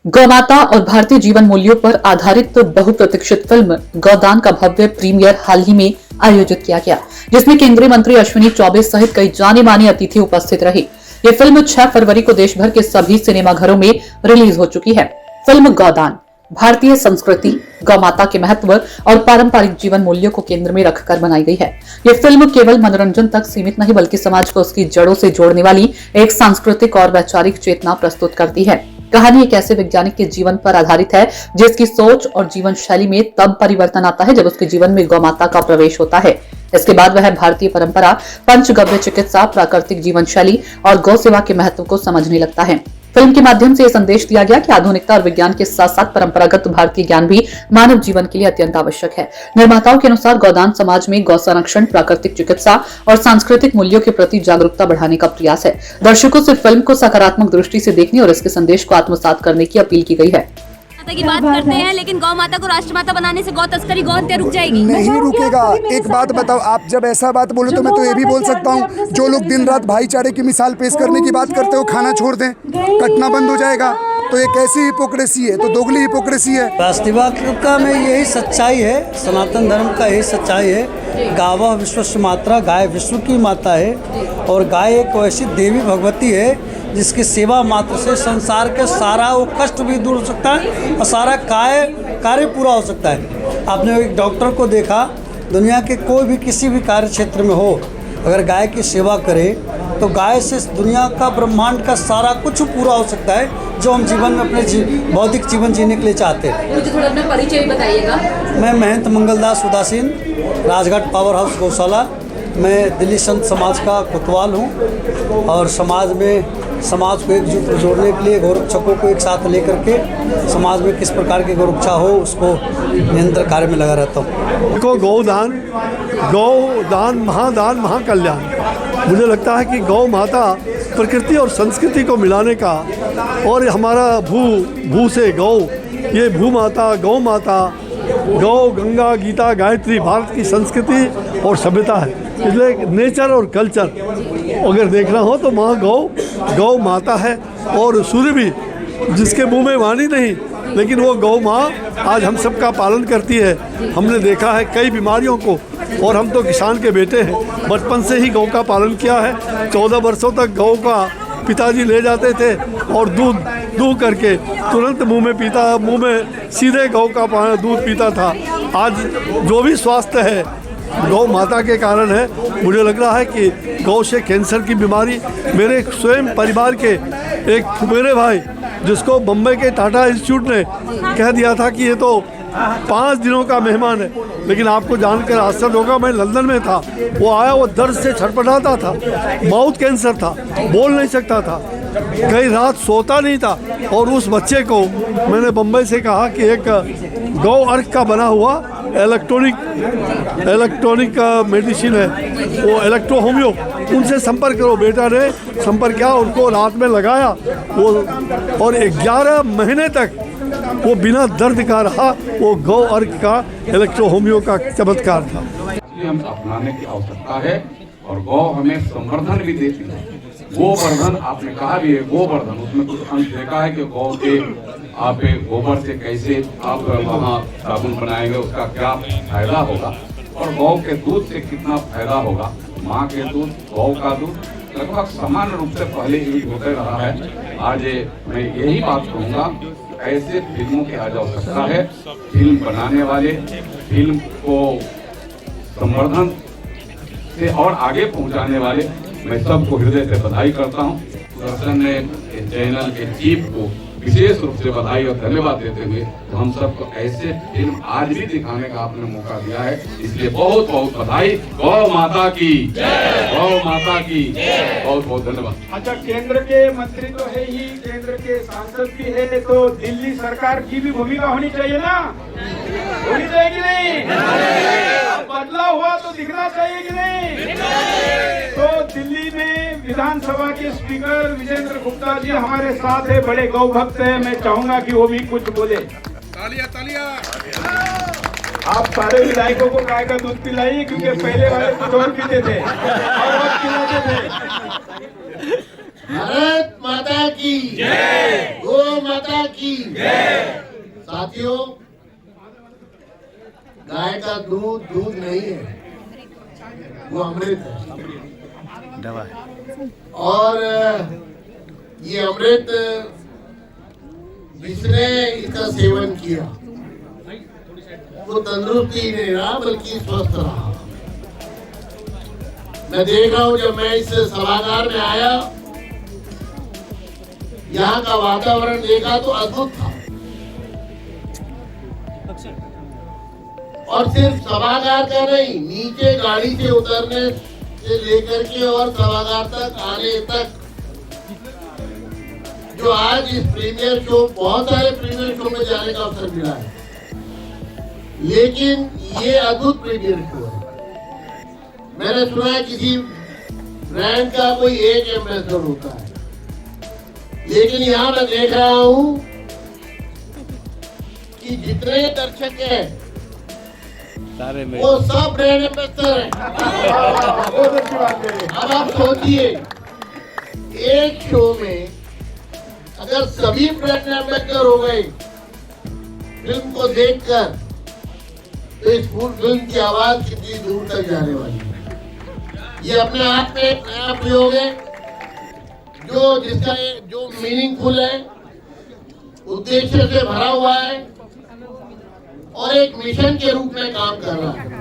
गौमाता और भारतीय जीवन मूल्यों पर आधारित बहुप्रतीक्षित फिल्म गौदान का भव्य प्रीमियर हाल ही में आयोजित किया गया, जिसमें केंद्रीय मंत्री अश्विनी चौबे सहित कई जाने माने अतिथि उपस्थित रहे। ये फिल्म 6 फरवरी को देश भर के सभी सिनेमाघरों में रिलीज हो चुकी है। फिल्म गौदान भारतीय संस्कृति, गौमाता के महत्व और पारंपरिक जीवन मूल्यों को केंद्र में रखकर बनाई गई है। ये फिल्म केवल मनोरंजन तक सीमित नहीं बल्कि समाज को उसकी जड़ों से जोड़ने वाली एक सांस्कृतिक और वैचारिक चेतना प्रस्तुत करती है। कहानी एक ऐसे वैज्ञानिक के जीवन पर आधारित है जिसकी सोच और जीवन शैली में तब परिवर्तन आता है जब उसके जीवन में गौमाता का प्रवेश होता है। इसके बाद वह भारतीय परंपरा, पंचगव्य चिकित्सा, प्राकृतिक जीवन शैली और गौ सेवा के महत्व को समझने लगता है। फिल्म के माध्यम से यह संदेश दिया गया कि आधुनिकता और विज्ञान के साथ साथ परंपरागत भारतीय ज्ञान भी मानव जीवन के लिए अत्यंत आवश्यक है। निर्माताओं के अनुसार गौदान समाज में गौ संरक्षण, प्राकृतिक चिकित्सा और सांस्कृतिक मूल्यों के प्रति जागरूकता बढ़ाने का प्रयास है। दर्शकों से फिल्म को सकारात्मक दृष्टि से देखने और इसके संदेश को आत्मसात करने की अपील की गई है। माता की बात करते हैं, लेकिन गौ माता को राष्ट्रमाता बनाने से गौ तस्करी, गौ हत्या रुक जाएगी? नहीं रुकेगा। एक बात बताओ, आप जब ऐसा बात बोलो तो मैं तो ये भी बोल सकता हूँ, जो लोग दिन रात भाईचारे की मिसाल पेश करने की बात करते हो, खाना छोड़ दें, कटना बंद हो जाएगा। तो ये कैसी हिपोक्रेसी है? तो दोगली हिपोक्रेसी है। वास्तविकता में यही सच्चाई है, सनातन धर्म का यही सच्चाई है। गावः विश्वस्य मात्रा, गाय विश्व की माता है और गाय एक ऐसी देवी भगवती है जिसकी सेवा मात्र से संसार के सारा वो कष्ट भी दूर हो सकता है और सारा कार्य पूरा हो सकता है। आपने एक डॉक्टर को देखा, दुनिया के कोई भी किसी भी कार्य क्षेत्र में हो, अगर गाय की सेवा करे तो गाय से दुनिया का, ब्रह्मांड का सारा कुछ पूरा हो सकता है जो हम जीवन में अपने बौद्धिक जीवन जीने के लिए चाहते हैं। मुझे थोड़ा अपना परिचय बताइएगा। मैं महंत मंगलदास उदासीन, राजघाट पावर हाउस गौशाला। मैं दिल्ली संत समाज का कोतवाल हूँ और समाज को एकजुट जोड़ने के लिए गौरक्षकों को एक साथ लेकर के समाज में किस प्रकार की गौरक्षा हो उसको निरंतर कार्य में लगा रहता हूँ। देखो, गौदान महादान महाकल्याण। मुझे लगता है कि गौ माता प्रकृति और संस्कृति को मिलाने का, और हमारा भू से गौ, ये भू माता, गौ माता, गौ, गंगा, गीता, गायत्री भारत की संस्कृति और सभ्यता है। इसलिए नेचर और कल्चर अगर देखना हो तो वहाँ गौ माता है। और सूर्य भी, जिसके मुंह में वाणी नहीं, लेकिन वो गौ माँ आज हम सब का पालन करती है। हमने देखा है कई बीमारियों को, और हम तो किसान के बेटे हैं, बचपन से ही गौ का पालन किया है। 14 वर्षों तक गौ का पिताजी ले जाते थे और दूध करके तुरंत मुंह में सीधे गौ का दूध पीता था। आज जो भी स्वास्थ्य है गौ माता के कारण है। मुझे लग रहा है कि गौ से कैंसर की बीमारी, मेरे स्वयं परिवार के एक मेरे भाई, जिसको बम्बई के टाटा इंस्टीट्यूट ने कह दिया था कि ये तो 5 दिनों का मेहमान है, लेकिन आपको जानकर आश्चर्य होगा, मैं लंदन में था, वो आया, वो दर्द से छटपटाता था, माउथ कैंसर था, बोल नहीं सकता था, कई रात सोता नहीं था। और उस बच्चे को मैंने बम्बई से कहा कि एक गौ अर्क का बना हुआ इलेक्ट्रॉनिक मेडिसिन है, वो इलेक्ट्रो होम्यो, उनसे संपर्क करो। बेटा ने संपर्क किया, उनको रात में लगाया वो, और 11 महीने तक वो बिना दर्द का रहा। वो गौ अर्क का इलेक्ट्रो होम्यो का चमत्कार था। हम अपनाने की आवश्यकता है और गौ हमें संवर्धन भी देती है। गोवर्धन आपने कहा भी है, गोवर्धन, उसमें कुछ अंश देखा है कि गौ के आप गोबर से कैसे आप वहाँ साबुन बनाएंगे, उसका क्या फायदा होगा, और गौ के दूध से कितना फायदा होगा। माँ के दूध, गौ का दूध लगभग समान रूप से पहले यूज होते रहा है। आज मैं यही बात कहूँगा, ऐसे फिल्मों की आज आवश्यकता है। फिल्म बनाने वाले, फिल्म को संवर्धन से और आगे पहुँचाने वाले, मैं सबको हृदय से बधाई करता हूँ। दर्शन चैनल के चीफ को विशेष रूप से बधाई और धन्यवाद देते हुए हम सबको ऐसे फिल्म आज भी दिखाने का आपने मौका दिया है, इसलिए बहुत बहुत बधाई। गौ माता की जय, गौ माता की बहुत बहुत धन्यवाद। अच्छा, केंद्र के मंत्री तो है ही, केंद्र के सांसद भी है, तो दिल्ली सरकार की भी भूमिका होनी चाहिए ना? होनी चाहिए कि नहीं? बदलाव हुआ तो दिखना चाहिए कि नहीं? तो दिल्ली में विधानसभा के स्पीकर विजेंद्र गुप्ता जी हमारे साथ है, बड़े गौ भक्त है। मैं चाहूंगा कि वो भी कुछ बोले। तालियां तालियां। आप सारे विधायकों को गाय का दूध पिलाइए, क्योंकि पहले वाले कुछ और पीते थे और अब पिलाते थे। भारत माता की जय, गौ माता की जय। साथियों, गाय का दूध दूध नहीं है, वो अमृत है, दवा है। और ये अमृत जिसने इसका सेवन किया वो तंदुरुस्ती ही नहीं रहा बल्कि स्वस्थ रहा। मैं देख रहा हूं, जब मैं इस सभागार में आया, यहाँ का वातावरण देखा तो अद्भुत था। और सिर्फ सभागार का नहीं, नीचे गाड़ी से उतरने से लेकर के और सभागार तक आने तक, जो आज इस प्रीमियर शो, बहुत सारे प्रीमियर शो में जाने का अवसर मिला है, लेकिन ये अद्भुत प्रीमियर शो है। मैंने सुना है किसी ब्रांड का कोई एक एम्बेसडर होता है, लेकिन यहाँ मैं देख रहा हूँ कि जितने दर्शक हैं वो सब ब्रांड एम्बेसडर हैं। अब आप सोचिए, एक शो में अगर सभी ब्रांड एम्बेसडर हो गए फिल्म को देखकर, तो इस पूरी फिल्म की आवाज कितनी दूर तक जाने वाली है। ये अपने आप में एक नया प्रयोग है, जो मीनिंगफुल है, उद्देश्य से भरा हुआ है और एक मिशन के रूप में काम कर रहा है।